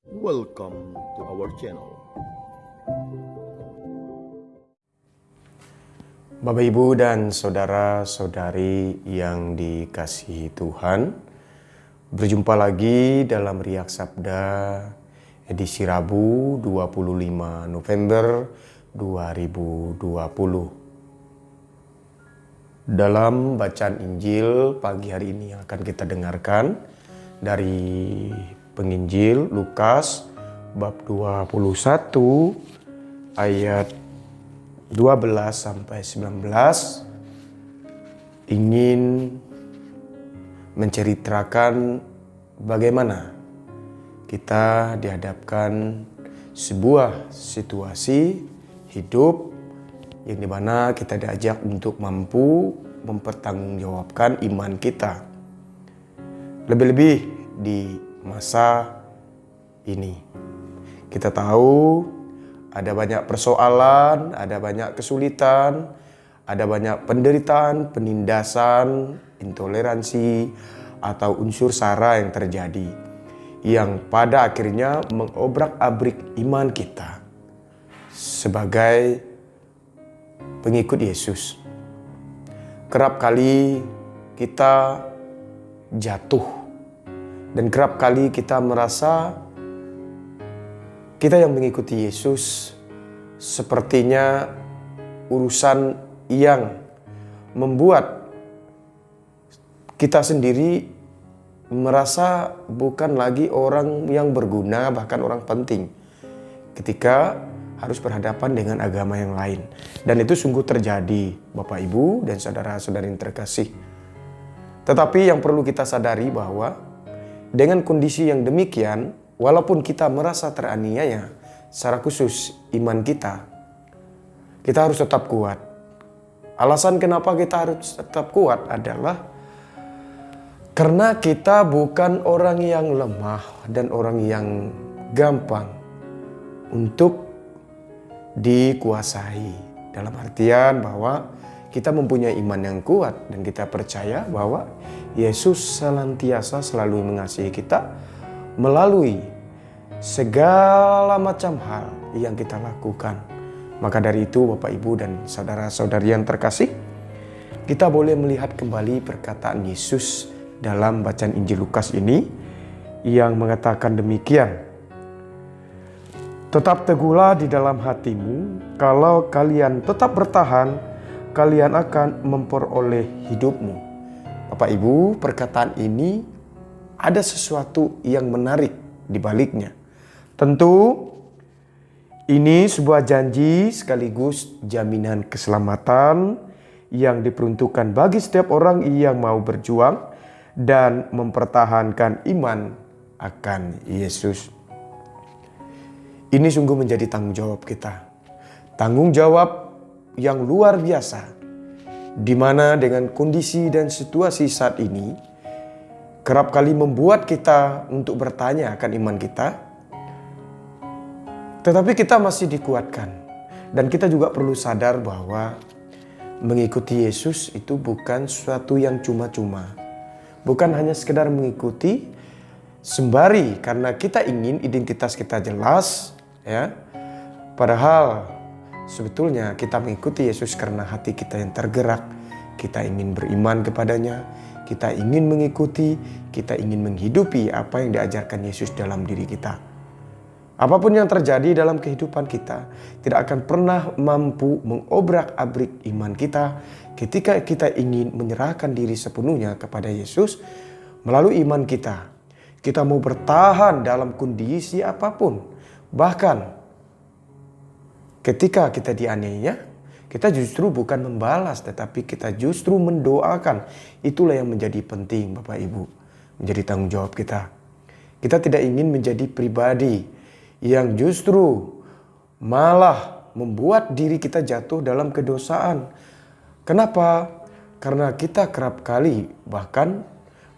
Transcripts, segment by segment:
Welcome to our channel. Bapak, Ibu, dan saudara-saudari yang dikasihi Tuhan, berjumpa lagi dalam Riak Sabda edisi Rabu 25 November 2020. Dalam bacaan Injil pagi hari ini yang akan kita dengarkan dari penginjil Lukas bab 21 ayat 12 sampai 19 ingin menceritakan bagaimana kita dihadapkan sebuah situasi hidup yang dimana kita diajak untuk mampu mempertanggungjawabkan iman kita. Lebih-lebih di masa ini. Kita tahu ada banyak persoalan, ada banyak kesulitan, ada banyak penderitaan, penindasan, intoleransi, atau unsur sara yang terjadi, yang pada akhirnya mengobrak-abrik iman kita sebagai pengikut Yesus. Kerap kali kita jatuh, dan kerap kali kita merasa kita yang mengikuti Yesus sepertinya urusan yang membuat kita sendiri merasa bukan lagi orang yang berguna, bahkan orang penting ketika harus berhadapan dengan agama yang lain. Dan itu sungguh terjadi, Bapak, Ibu, dan saudara-saudari yang terkasih. Tetapi yang perlu kita sadari bahwa dengan kondisi yang demikian, walaupun kita merasa teraniaya, secara khusus iman kita harus tetap kuat. Alasan kenapa kita harus tetap kuat adalah karena kita bukan orang yang lemah dan orang yang gampang untuk dikuasai. Dalam artian bahwa kita mempunyai iman yang kuat dan kita percaya bahwa Yesus senantiasa selalu mengasihi kita melalui segala macam hal yang kita lakukan. Maka dari itu, Bapak, Ibu, dan saudara-saudari yang terkasih, kita boleh melihat kembali perkataan Yesus dalam bacaan Injil Lukas ini yang mengatakan demikian. Tetap teguhlah di dalam hatimu, kalau kalian tetap bertahan, kalian akan memperoleh hidupmu. Bapak, Ibu, perkataan ini ada sesuatu yang menarik di baliknya. Tentu ini sebuah janji sekaligus jaminan keselamatan yang diperuntukkan bagi setiap orang yang mau berjuang dan mempertahankan iman akan Yesus. Ini sungguh menjadi tanggung jawab kita. Tanggung jawab yang luar biasa, di mana dengan kondisi dan situasi saat ini kerap kali membuat kita untuk bertanya akan iman kita. Tetapi kita masih dikuatkan. Dan kita juga perlu sadar bahwa mengikuti Yesus itu bukan sesuatu yang cuma-cuma. Bukan hanya sekedar mengikuti sembari karena kita ingin identitas kita jelas, ya. Padahal sebetulnya kita mengikuti Yesus karena hati kita yang tergerak. Kita ingin beriman kepadanya, kita ingin mengikuti, kita ingin menghidupi apa yang diajarkan Yesus dalam diri kita. Apapun yang terjadi dalam kehidupan kita tidak akan pernah mampu mengobrak-abrik iman kita ketika kita ingin menyerahkan diri sepenuhnya kepada Yesus melalui iman kita. Kita mau bertahan dalam kondisi apapun. Bahkan ketika kita dianiaya, kita justru bukan membalas, tetapi kita justru mendoakan. Itulah yang menjadi penting, Bapak, Ibu. Menjadi tanggung jawab kita. Kita tidak ingin menjadi pribadi yang justru malah membuat diri kita jatuh dalam kedosaan. Kenapa? Karena kita kerap kali bahkan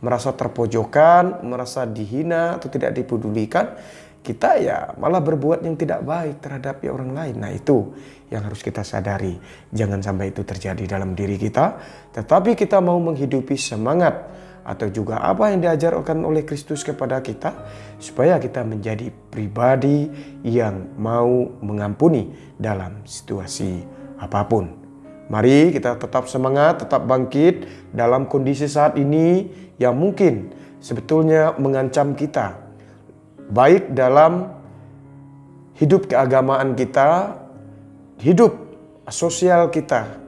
merasa terpojokan, merasa dihina atau tidak dipedulikan. Kita ya malah berbuat yang tidak baik terhadap orang lain. Nah, itu yang harus kita sadari. Jangan sampai itu terjadi dalam diri kita, tetapi kita mau menghidupi semangat atau juga apa yang diajarkan oleh Kristus kepada kita, supaya kita menjadi pribadi yang mau mengampuni dalam situasi apapun. Mari kita tetap semangat, tetap bangkit dalam kondisi saat ini yang mungkin sebetulnya mengancam kita, baik dalam hidup keagamaan kita, hidup sosial kita.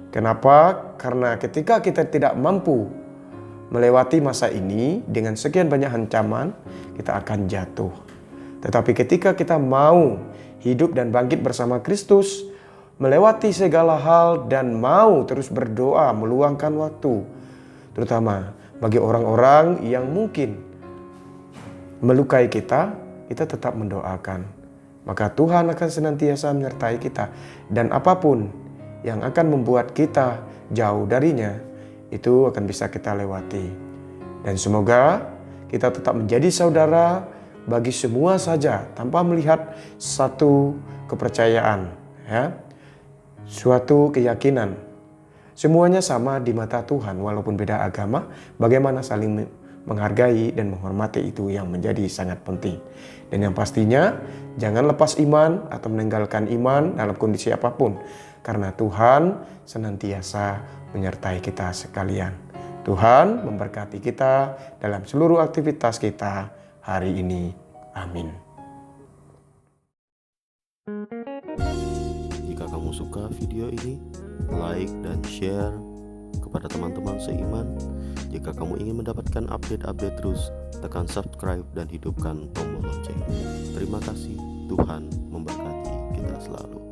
Kenapa? Karena ketika kita tidak mampu melewati masa ini dengan sekian banyak ancaman, kita akan jatuh. Tetapi ketika kita mau hidup dan bangkit bersama Kristus, melewati segala hal dan mau terus berdoa, meluangkan waktu, terutama bagi orang-orang yang mungkin melukai kita, kita tetap mendoakan. Maka Tuhan akan senantiasa menyertai kita. Dan apapun yang akan membuat kita jauh darinya, itu akan bisa kita lewati. Dan semoga kita tetap menjadi saudara bagi semua saja, tanpa melihat satu kepercayaan, ya, suatu keyakinan. Semuanya sama di mata Tuhan, walaupun beda agama. Bagaimana saling menghargai dan menghormati, itu yang menjadi sangat penting. Dan yang pastinya jangan lepas iman atau meninggalkan iman dalam kondisi apapun, karena Tuhan senantiasa menyertai kita sekalian. Tuhan memberkati kita dalam seluruh aktivitas kita hari ini. Amin. Jika kamu suka video ini, like dan share kepada teman-teman seiman. Jika kamu ingin mendapatkan update-update terus, tekan subscribe dan hidupkan tombol lonceng. Terima kasih, Tuhan memberkati kita selalu.